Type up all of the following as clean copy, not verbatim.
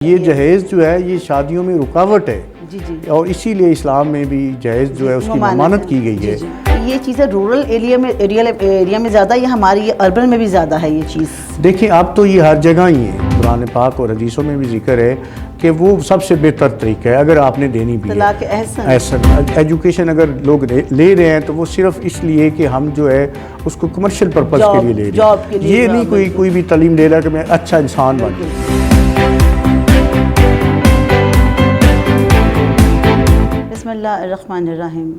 یہ جہیز جو ہے یہ شادیوں میں رکاوٹ ہے جی جی اور اسی لیے اسلام میں بھی جہیز جو ہے اس کی ممانعت کی گئی ہے۔ یہ چیزیں رورل ایریا میں زیادہ یا ہماری اربن میں بھی زیادہ ہے یہ چیز؟ دیکھیں اب تو یہ ہر جگہ ہی ہے، قرآن پاک اور حدیثوں میں بھی ذکر ہے کہ وہ سب سے بہتر طریقہ ہے اگر آپ نے دینی بھی ہے۔ طلاق احسن ایجوکیشن اگر لوگ لے رہے ہیں تو وہ صرف اس لیے کہ ہم جو ہے اس کو کمرشل پرپز کے لیے لے رہے ہیں، یہ نہیں کوئی بھی تعلیم دے رہا کہ میں اچھا انسان بن جاؤں۔ بسم اللہ الرحمن الرحیم،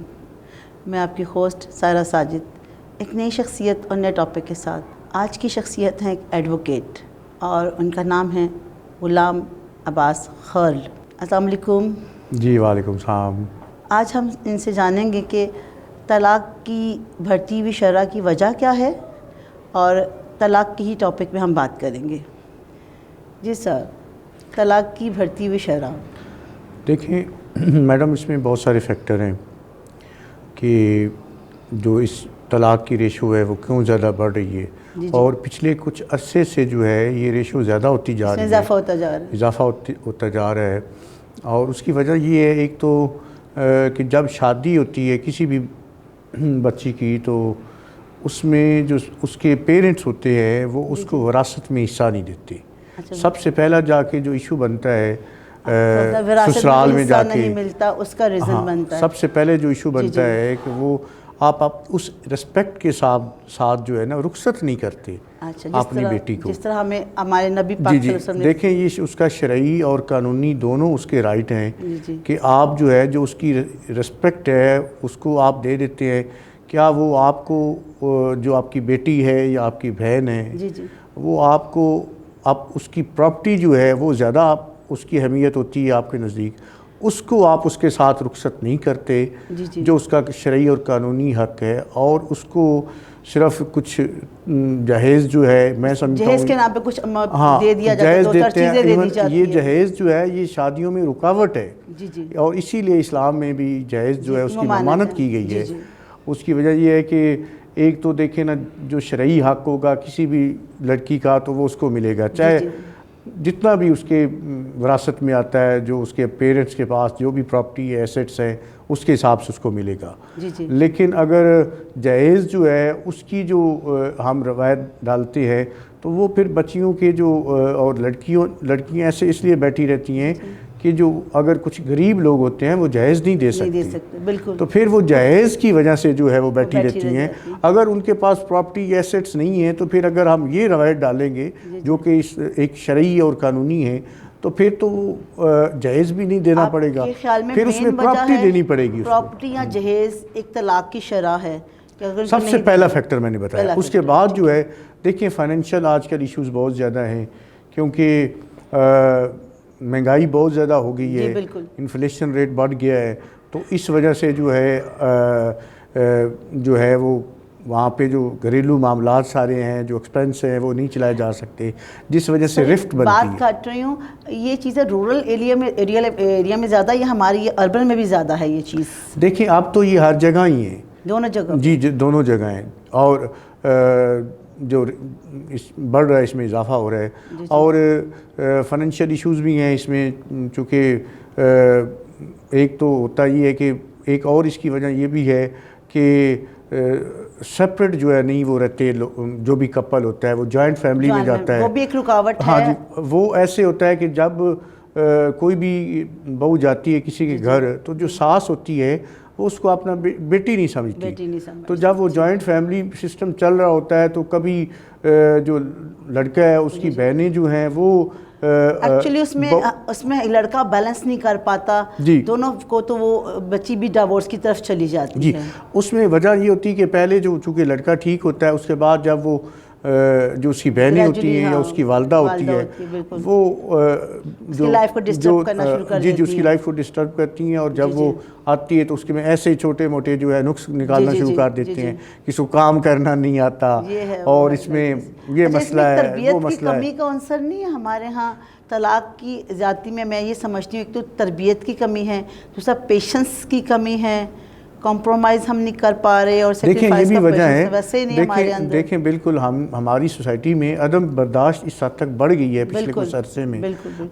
میں آپ کی ہوسٹ سائرہ ساجد ایک نئی شخصیت اور نئے ٹاپک کے ساتھ۔ آج کی شخصیت ہیں ایک ایڈوکیٹ اور ان کا نام ہے غلام عباس خرل۔ السلام علیکم۔ جی وعلیکم السلام۔ آج ہم ان سے جانیں گے کہ طلاق کی بڑھتی ہوئی شرح کی وجہ کیا ہے اور طلاق کی ہی ٹاپک میں ہم بات کریں گے۔ جی سر، طلاق کی بڑھتی ہوئی شرح۔ دیکھیں میڈم، اس میں بہت سارے فیکٹر ہیں کہ جو اس طلاق کی ریشو ہے وہ کیوں زیادہ بڑھ رہی ہے اور پچھلے کچھ عرصے سے جو ہے یہ ریشو زیادہ ہوتی جا رہی ہے، اضافہ ہوتا جا رہا ہے۔ اور اس کی وجہ یہ ہے ایک تو کہ جب شادی ہوتی ہے کسی بھی بچی کی تو اس میں جو اس کے پیرنٹس ہوتے ہیں وہ اس کو وراثت میں حصہ نہیں دیتے۔ سب سے پہلا جا کے جو ایشو بنتا ہے سسرال میں جا کے ملتا، اس کا ریزن بنتا ہے، سب سے پہلے جو ایشو بنتا ہے کہ وہ آپ اس رسپیکٹ کے ساتھ جو ہے نا رخصت نہیں کرتے اپنی بیٹی کو، جس طرح ہمیں ہمارے نبی پاک صلی اللہ علیہ وسلم نے۔ دیکھیں یہ اس کا شرعی اور قانونی دونوں اس کے رائٹ ہیں کہ آپ جو ہے جو اس کی رسپیکٹ ہے اس کو آپ دے دیتے ہیں۔ کیا وہ آپ کو جو آپ کی بیٹی ہے یا آپ کی بہن ہے وہ آپ کو اس کی پراپرٹی جو ہے وہ زیادہ اس کی اہمیت ہوتی ہے آپ کے نزدیک، اس کو آپ اس کے ساتھ رخصت نہیں کرتے جو اس کا شرعی اور قانونی حق ہے، اور اس کو صرف کچھ جہیز جو ہے میں سمجھتا ہوں جہیز کے نام پہ کچھ دے دیا جاتا ہے، دو چار چیزیں دے دی جاتی ہیں۔ یہ جہیز جو ہے یہ شادیوں میں رکاوٹ ہے اور اسی لیے اسلام میں بھی جہیز جو ہے اس کی ممانعت کی گئی ہے۔ اس کی وجہ یہ ہے کہ ایک تو دیکھیں نا جو شرعی حق ہوگا کسی بھی لڑکی کا تو وہ اس کو ملے گا، چاہے جتنا بھی اس کے وراثت میں آتا ہے، جو اس کے پیرنٹس کے پاس جو بھی پراپرٹی ایسیٹس ہیں اس کے حساب سے اس کو ملے گا۔ لیکن اگر جہیز جو ہے اس کی جو ہم روایت ڈالتے ہیں تو وہ پھر بچیوں کے جو اور لڑکیاں ایسے اس لیے بیٹھی رہتی ہیں کہ جو اگر کچھ غریب لوگ ہوتے ہیں وہ جہیز نہیں دے سکتے، تو پھر وہ جہیز کی وجہ سے جو ہے وہ بیٹھی رہتی ہیں۔ اگر ان کے پاس پراپرٹی ایسیٹس نہیں ہیں تو پھر اگر ہم یہ روایت ڈالیں گے جو کہ ایک شرعی اور قانونی ہے تو پھر تو جہیز بھی نہیں دینا پڑے گا، پھر اس میں پراپرٹی دینی پڑے گی۔ پراپرٹی یا جہیز ایک طلاق کی شرح ہے سب سے پہلا فیکٹر میں نے بتایا۔ اس کے بعد جو ہے دیکھیں فائنینشیل آج کل ایشوز بہت زیادہ ہیں کیونکہ مہنگائی بہت زیادہ ہو گئی ہے، انفلیشن ریٹ بڑھ گیا ہے، تو اس وجہ سے جو ہے وہ وہاں پہ جو گھریلو معاملات سارے ہیں جو ایکسپینس ہیں وہ نہیں چلائے جا سکتے، جس وجہ سے رفٹ بنتی ہے۔ بات کر رہی ہوں یہ چیزیں رورل ایریا میں زیادہ یا ہماری اربن میں بھی زیادہ ہے یہ چیز؟ دیکھیں اب تو یہ ہر جگہ ہی ہیں، دونوں جگہ جی دونوں جگہ ہیں، اور جو بڑھ رہا ہے اس میں اضافہ ہو رہا ہے، اور فائنینشیل ایشوز بھی ہیں اس میں، چونکہ ایک تو ہوتا یہ ہے کہ ایک اور اس کی وجہ یہ بھی ہے کہ سپریٹ جو ہے نہیں وہ رہتے، جو بھی کپل ہوتا ہے وہ جوائنٹ فیملی میں جاتا ہے، وہ بھی ایک رکاوٹ ہے۔ ہاں جی، وہ ایسے ہوتا ہے کہ جب کوئی بھی بہو جاتی ہے کسی کے گھر تو جو ساس ہوتی ہے وہ اس کو اپنا بیٹی نہیں سمجھتی، تو جب وہ جوائنٹ فیملی سسٹم چل رہا ہوتا ہے تو کبھی جو لڑکا ہے اس کی بہنیں جو ہیں وہ ایکچولی اس میں لڑکا بیلنس نہیں کر پاتا دونوں کو، تو وہ بچی بھی ڈیورس کی طرف چلی جاتی ہے۔ اس میں وجہ یہ ہوتی ہے کہ پہلے جو چونکہ لڑکا ٹھیک ہوتا ہے اس کے بعد جب وہ جو اس کی بہنیں ہوتی ہیں یا اس کی والدہ ہوتی ہے وہ جو اس کی لائف کو ڈسٹرب کرتی ہیں، اور جب وہ آتی ہے تو اس کے میں ایسے چھوٹے موٹے جو ہے نقص نکالنا شروع کر دیتے ہیں، کسی کو کام کرنا نہیں آتا، اور اس میں یہ مسئلہ ہے وہ مسئلہ ہے۔ تربیت کی کمی کا عنصر نہیں ہے ہمارے ہاں طلاق کی زیادتی میں یہ سمجھتی ہوں ایک تو تربیت کی کمی ہے، دوسرا پیشنس کی کمی ہے، کمپرومائز ہم نہیں کر پا رہے اور دیکھیں یہ بھی وجہ ہے. ویسے ہی نہیں ہمارے اندر. دیکھیں بالکل ہماری سوسائٹی میں عدم برداشت اس حد تک بڑھ گئی ہے پچھلے کچھ عرصے میں.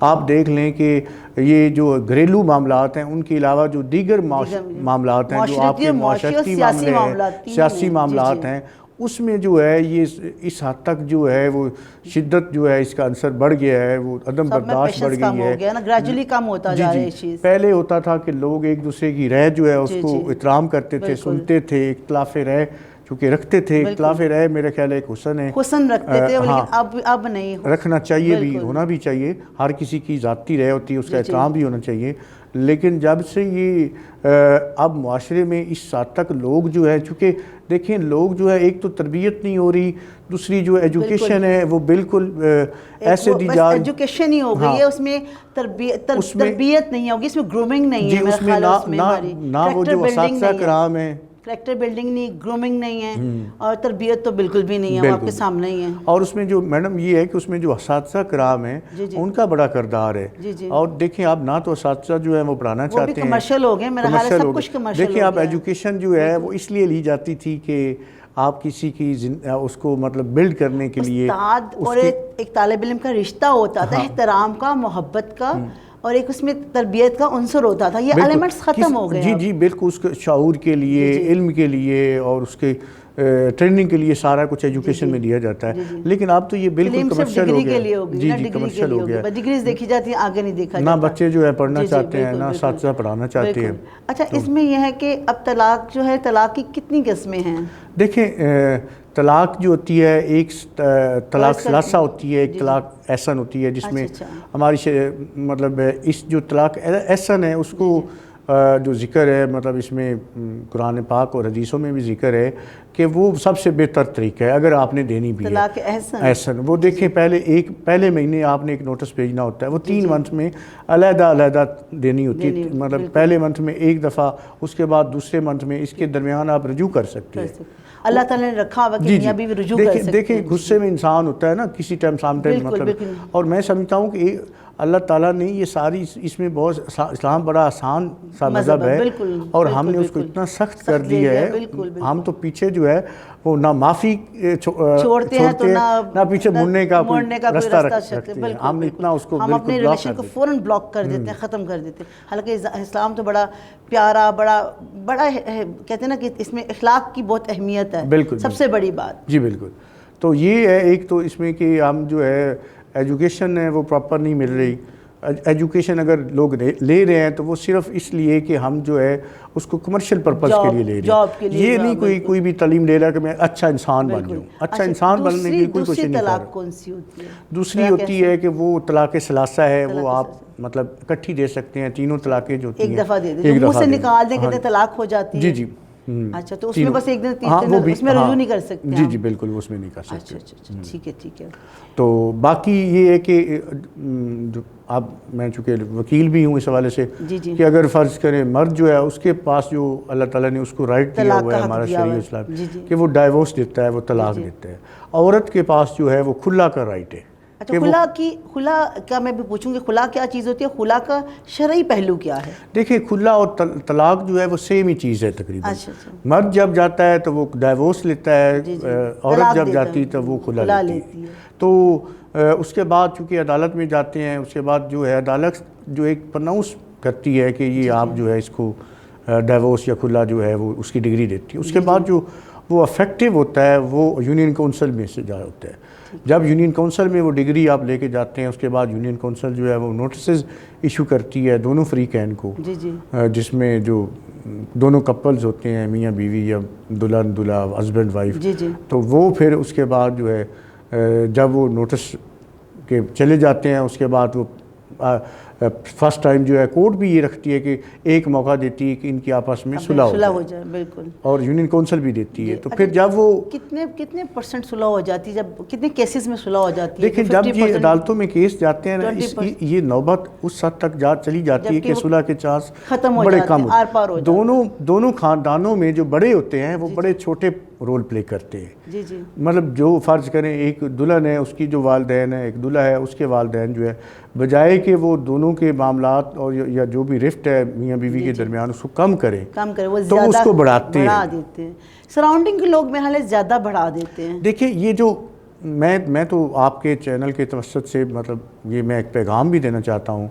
آپ دیکھ لیں کہ یہ جو گھریلو معاملات ہیں ان کے علاوہ جو دیگر معاملات ہیں جو آپ کے معاشرتی معاملے ہیں, سیاسی معاملات ہیں, اس میں جو ہے یہ اس حد تک جو ہے وہ شدت جو ہے اس کا عنصر بڑھ گیا ہے, وہ عدم برداشت بڑھ گئی ہے. گریجولی کم ہوتا جا رہا ہے چیز. پہلے ہوتا تھا کہ لوگ ایک دوسرے کی رائے جو ہے اس کو احترام کرتے تھے, سنتے تھے, اختلاف رائے چونکہ رکھتے تھے. اختلاف رائے میرا خیال ہے ایک حسن ہے, حسن رکھتے تھے, لیکن اب نہیں رکھنا چاہیے بھی, ہونا بھی چاہیے. ہر کسی کی ذاتی رائے ہوتی ہے, اس کا احترام بھی ہونا چاہیے. لیکن جب سے یہ اب معاشرے میں اس حد تک لوگ جو ہے, چونکہ دیکھیں لوگ جو ہے ایک تو تربیت نہیں ہو رہی, دوسری جو ایجوکیشن ہے وہ بالکل ایسے دی جا رہی, ایجوکیشن ہی ہو گئی ہے, اس میں تربیت نہیں ہوگی, اس میں گرومنگ نہیں ہے. اس میں نہ وہ جو اساتذہ کرام ہیں, کریکٹر بلڈنگ نہیں, گرومنگ نہیں ہے, اور تربیت تو بالکل بھی نہیں ہے, وہ آپ کے سامنے ہی ہے. اور اس میں جو میڈم یہ ہے کہ اس میں جو اساتذہ کرام ہیں ان کا بڑا کردار ہے. اور دیکھیں آپ نہ تو اساتذہ جو ہے وہ پڑھانا چاہتے ہیں, کمرشل ہو گئے, میرا حال ہے سب کچھ کمرشل. دیکھیں آپ ایجوکیشن جو ہے وہ اس لیے لی جاتی تھی کہ آپ کسی کی اس کو مطلب بلڈ کرنے کے لیے استاد اور ایک طالب علم کا رشتہ ہوتا تھا, احترام کا, محبت کا, اور ایک اس میں تربیت کا عنصر ہوتا تھا. یہ ایلیمنٹس ختم ہو گئے. جی بالکل, اس کے شعور کے لیے, علم کے لیے اور اس کے ٹریننگ کے لیے سارا کچھ ایجوکیشن میں دیا جاتا ہے. لیکن اب تو یہ بالکل کمرشل ہو گیا. جی کمرشل ہو گیا. ڈگریز دیکھی جاتی ہیں, آگے نہیں دیکھا جاتا. نہ بچے جو ہے پڑھنا چاہتے ہیں, نہ اساتذہ پڑھانا چاہتے ہیں. اچھا, اس میں یہ ہے کہ اب طلاق جو ہے, طلاق کی کتنی قسمیں ہیں؟ دیکھیں طلاق جو ہوتی ہے, ایک طلاق ثلاثہ ہوتی ہے, ایک طلاق احسن ہوتی ہے, جس میں ہماری مطلب اس جو طلاق احسن ہے اس کو جو ذکر ہے, مطلب اس میں قرآن پاک اور حدیثوں میں بھی ذکر ہے کہ وہ سب سے بہتر طریقہ ہے اگر آپ نے دینی بھی ہے. طلاق احسن وہ دیکھیں پہلے مہینے آپ نے ایک نوٹس بھیجنا ہوتا ہے, وہ 3 منتھ میں علیحدہ دینی ہوتی ہے. مطلب پہلے منتھ میں ایک دفعہ, اس کے بعد دوسرے منتھ میں, اس کے درمیان آپ رجوع کر سکتے ہیں. اللہ تعالیٰ نے رکھا ہوا کہ میاں بیوی رجوع کر سکتے ہیں. دیکھیں غصے میں انسان ہوتا ہے نا کسی ٹائم سامٹائم, مطلب, اور میں سمجھتا ہوں کہ اللہ تعالیٰ نے یہ ساری اس میں بہت, اسلام بڑا آسان سا مذہب ہے, اور ہم نے اس کو اتنا سخت کر دیا ہے. ہم تو پیچھے جو ہے وہ نہ معافی چھوڑتے ہیں نہ پیچھے مڑنے کا رستہ رکھتے ہیں. ہم نے اتنا اس کو ہم اپنے ریلیشن کو فوراً بلاک کر دیتے ہیں, ختم کر دیتے ہیں. حالانکہ اسلام تو بڑا پیارا, بڑا کہتے ہیں نا کہ اس میں اخلاق کی بہت اہمیت ہے, سب سے بڑی بات. جی بالکل. تو یہ ہے ایک تو اس میں کہ ہم جو ہے ایجوکیشن ہے وہ پراپر نہیں مل رہی. ایجوکیشن اگر لوگ لے رہے ہیں تو وہ صرف اس لیے کہ ہم جو ہے اس کو کمرشل پرپز کے لیے لے رہے ہیں. یہ نہیں کوئی بھی تعلیم لے رہا کہ میں اچھا انسان بن جاؤں. اچھا انسان بننے کی کوئی کوشش نہیں کر رہا. کون سی ہوتی ہے؟ دوسری ہوتی ہے کہ وہ طلاق ثلاثہ ہے, وہ آپ مطلب اکٹھی دے سکتے ہیں. تینوں طلاقیں جو ہوتی ہیں ایک دفعہ دے دیں, منہ سے نکال دیں کہتے طلاق ہو جاتی ہے. جی اچھا, تو اس میں بس ایک دن اس میں رجوع نہیں کر سکتے. جی بالکل, اس میں نہیں کر سکتے. اچھا, ٹھیک ہے. تو باقی یہ ہے کہ اب میں چونکہ وکیل بھی ہوں اس حوالے سے کہ اگر فرض کریں مرد جو ہے اس کے پاس جو اللہ تعالیٰ نے اس کو رائٹ دیا ہوا ہے ہمارا شریعہ اسلام کہ وہ ڈائیورس دیتا ہے, وہ طلاق دیتا ہے. عورت کے پاس جو ہے وہ خلا کا رائٹ ہے. اچھا, خلا کیا میں بھی پوچھوں گی, خلا کیا چیز ہوتی ہے, خلا کا شرعی پہلو کیا ہے؟ دیکھیں خلا اور طلاق جو ہے وہ سیم ہی چیز ہے تقریباً. مرد جب جاتا ہے تو وہ ڈائیورس لیتا ہے, عورت جب جاتی ہے تو وہ خلا لیتی ہے. تو اس کے بعد چونکہ عدالت میں جاتے ہیں, اس کے بعد جو ہے عدالت جو ایک پرناؤنس کرتی ہے کہ یہ آپ جو ہے اس کو ڈائیورس یا خلا جو ہے وہ اس کی ڈگری دیتی ہے. اس کے بعد جو وہ افیکٹو ہوتا ہے وہ یونین کونسل میں سے جا ہوتا ہے. جب یونین کونسل میں وہ ڈگری آپ لے کے جاتے ہیں, اس کے بعد یونین کونسل جو ہے وہ نوٹسز ایشو کرتی ہے دونوں فریقین کو, جس میں جو دونوں کپلز ہوتے ہیں, میاں بیوی یا دلہن دلہا, ہسبینڈ وائف, تو وہ پھر اس کے بعد جو ہے جب وہ نوٹس کے چلے جاتے ہیں, اس کے بعد وہ فرسٹ ٹائم جو ہے کورٹ بھی یہ رکھتی ہے کہ ایک موقع دیتی ہے کہ ان کی آپس میں صلح ہو جائے. بالکل. اور یونین کونسل بھی دیتی ہے. تو پھر جب وہ کتنے پرسنٹ صلح ہو جاتی ہے, جب کتنے کیسز میں صلح ہو جاتی ہے؟ دیکھیں جب یہ عدالتوں میں کیس جاتے ہیں نا, یہ نوبت اس حد تک چلی جاتی ہے کہ صلح کے چانس بڑے کم. دونوں خاندانوں میں جو بڑے ہوتے ہیں وہ بڑے چھوٹے رول پلے کرتے ہیں. جی جی مطلب جو فرض کریں ایک دلہن ہے, اس کی جو والدین ہے, ایک دلہا ہے, اس کے والدین جو ہے, بجائے کہ وہ دونوں کے معاملات اور یا جو بھی رفٹ ہے میاں بیوی کے درمیان اس کو کم کریں وہ تو اس کو بڑھاتے دیتے ہیں. سراؤنڈنگ کے لوگ میں حالت زیادہ بڑھا دیتے ہیں. دیکھیں یہ جو میں تو آپ کے چینل کے توسط سے مطلب یہ میں ایک پیغام بھی دینا چاہتا ہوں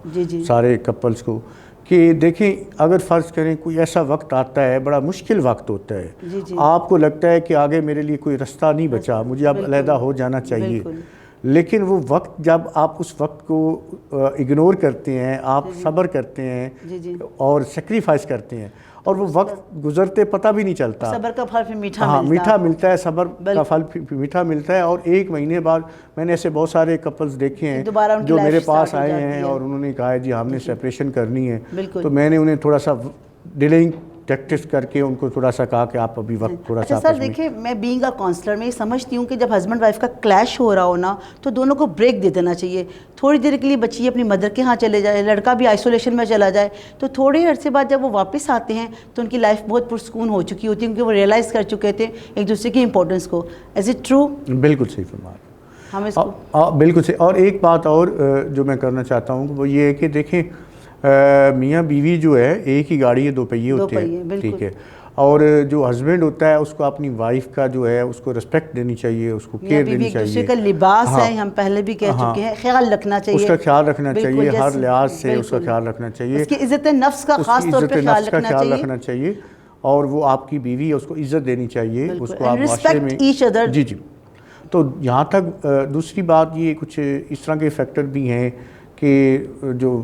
سارے کپلز کو کہ دیکھیں اگر فرض کریں کوئی ایسا وقت آتا ہے, بڑا مشکل وقت ہوتا ہے, آپ کو لگتا ہے کہ آگے میرے لیے کوئی رستہ نہیں بچا, مجھے اب علیحدہ ہو جانا چاہیے, لیکن وہ وقت جب آپ اس وقت کو اگنور کرتے ہیں, آپ صبر کرتے ہیں اور سیکریفائس کرتے ہیں, اور وہ وقت گزرتے پتہ بھی نہیں چلتا. صبر کا پھل میٹھا ہاں میٹھا ملتا ہے, صبر کا پھل میٹھا ملتا ہے. اور 1 مہینے بعد میں نے ایسے بہت سارے کپلز دیکھے ہیں جو میرے پاس آئے ہیں اور انہوں نے کہا جی ہم نے سیپریشن کرنی ہے, تو میں نے انہیں تھوڑا سا ڈیلنگ ٹیکٹس کر کے ان کو تھوڑا سا کہا کہ آپ ابھی وقت تھوڑا سا. سر دیکھیں میں بینگ اے کاؤنسلر میں یہ سمجھتی ہوں کہ جب ہسبینڈ وائف کا کلیش ہو رہا ہو نا تو دونوں کو بریک دے دینا چاہیے. تھوڑی دیر کے لیے بچی اپنی مدر کے ہاں چلے جائے, لڑکا بھی آئسولیشن میں چلا جائے, تو تھوڑے عرصے بعد جب وہ واپس آتے ہیں تو ان کی لائف بہت پرسکون ہو چکی ہوتی ہے, کیونکہ وہ ریئلائز کر چکے تھے ایک دوسرے کی امپورٹنس کو. Is it true? بالکل صحیح فرمایا, بالکل صحیح. اور ایک بات اور جو میں کرنا چاہتا ہوں وہ یہ ہے کہ دیکھیں میاں بیوی جو ہے ایک ہی گاڑی ہے, 2 پہیے ہوتے ہیں, ٹھیک ہے, اور جو ہسبینڈ ہوتا ہے اس کو اپنی وائف کا جو ہے اس کو رسپیکٹ دینی چاہیے, اس کو کیئر دینی چاہیے. دوسرے کا لباس ہے, ہم پہلے بھی کہہ چکے ہیں, خیال رکھنا چاہیے, اس کا خیال رکھنا چاہیے, ہر لحاظ سے اس کا خیال رکھنا چاہیے, اس کی عزت نفس کا خاص طور پہ خیال رکھنا چاہیے, اور وہ آپ کی بیوی ہے اس کو عزت دینی چاہیے, اس کو آپ معاشرے میں جی جی. تو یہاں تک دوسری بات یہ کچھ اس طرح کے فیکٹر بھی ہیں کہ جو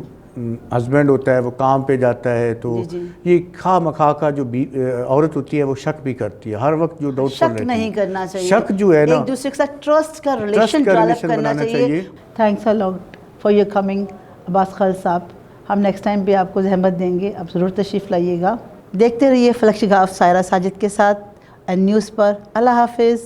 ہسبینڈ ہوتا ہے وہ کام پہ جاتا ہے تو یہ خواہ مخواہ کا جو عورت ہوتی ہے وہ شک بھی کرتی ہے ہر وقت, جو ڈاؤٹ شک نہیں کرنا چاہیے, شک جو ہے نا ایک دوسرے کے ساتھ ٹرسٹ کا ریلیشن ڈیولپ کرنا چاہیے. Thanks a lot for your coming Abbas Khalid sahab. ہم نیکسٹ ٹائم بھی آپ کو زحمت دیں گے, آپ ضرور تشریف لائیے گا. دیکھتے رہیے فلک شگاف سائرہ ساجد کے ساتھ نیوز پر. اللہ حافظ.